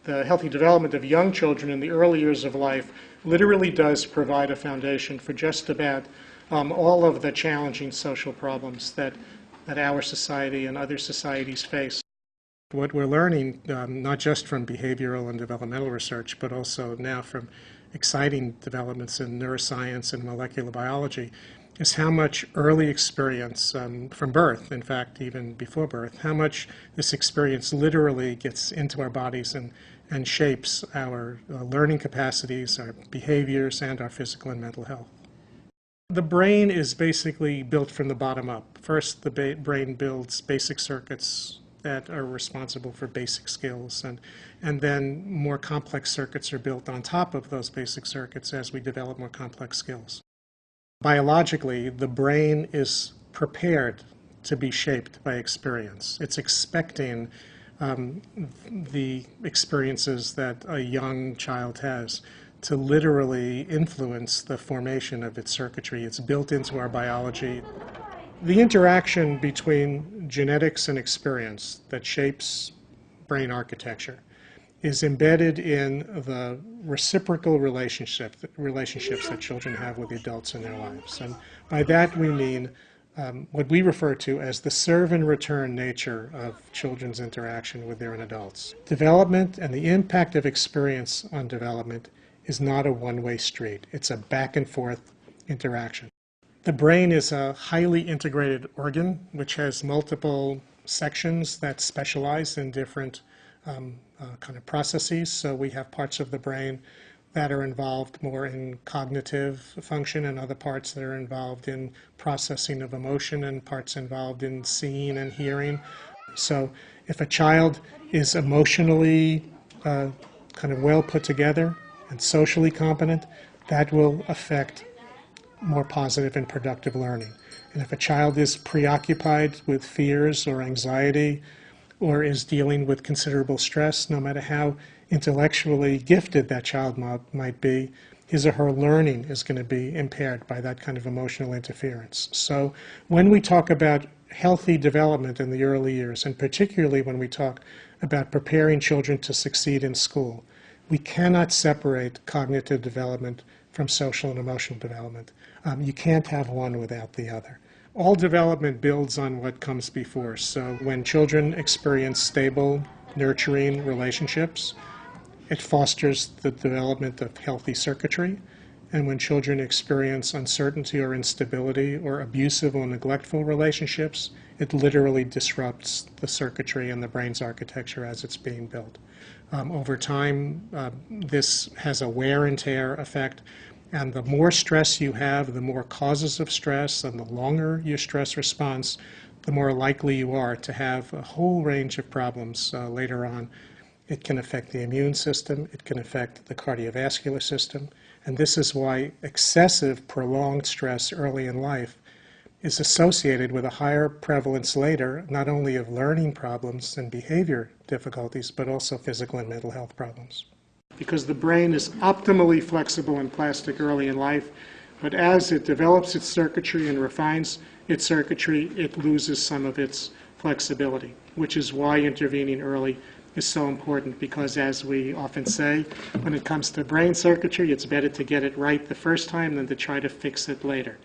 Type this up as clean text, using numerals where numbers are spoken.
the healthy development of young children in the early years of life literally does provide a foundation for just about all of the challenging social problems that our society and other societies face. What we're learning, not just from behavioral and developmental research, but also now from exciting developments in neuroscience and molecular biology, is how much early experience from birth, in fact, even before birth, how much this experience literally gets into our bodies and shapes our learning capacities, our behaviors, and our physical and mental health. The brain is basically built from the bottom up. First, the brain builds basic circuits that are responsible for basic skills, and then more complex circuits are built on top of those basic circuits as we develop more complex skills. Biologically, the brain is prepared to be shaped by experience. It's expecting the experiences that a young child has to literally influence the formation of its circuitry. It's built into our biology. The interaction between genetics and experience that shapes brain architecture is embedded in the reciprocal relationships that children have with the adults in their lives. And by that we mean what we refer to as the serve and return nature of children's interaction with their adults. Development and the impact of experience on development is not a one-way street. It's a back and forth interaction. The brain is a highly integrated organ which has multiple sections that specialize in different kind of processes. So we have parts of the brain that are involved more in cognitive function and other parts that are involved in processing of emotion and parts involved in seeing and hearing. So if a child is emotionally kind of well put together and socially competent, that will affect more positive and productive learning. And if a child is preoccupied with fears or anxiety or is dealing with considerable stress, no matter how intellectually gifted that child might be, his or her learning is going to be impaired by that kind of emotional interference. So when we talk about healthy development in the early years, and particularly when we talk about preparing children to succeed in school, we cannot separate cognitive development from social and emotional development. You can't have one without the other. All development builds on what comes before. So when children experience stable, nurturing relationships, it fosters the development of healthy circuitry. And when children experience uncertainty or instability or abusive or neglectful relationships, it literally disrupts the circuitry and the brain's architecture as it's being built. Over time, this has a wear and tear effect. And the more stress you have, the more causes of stress, and the longer your stress response, the more likely you are to have a whole range of problems later on. It can affect the immune system, it can affect the cardiovascular system, and this is why excessive, prolonged stress early in life is associated with a higher prevalence later, not only of learning problems and behavior difficulties, but also physical and mental health problems. Because the brain is optimally flexible and plastic early in life, but as it develops its circuitry and refines its circuitry, it loses some of its flexibility, which is why intervening early is so important, because as we often say, when it comes to brain circuitry, it's better to get it right the first time than to try to fix it later.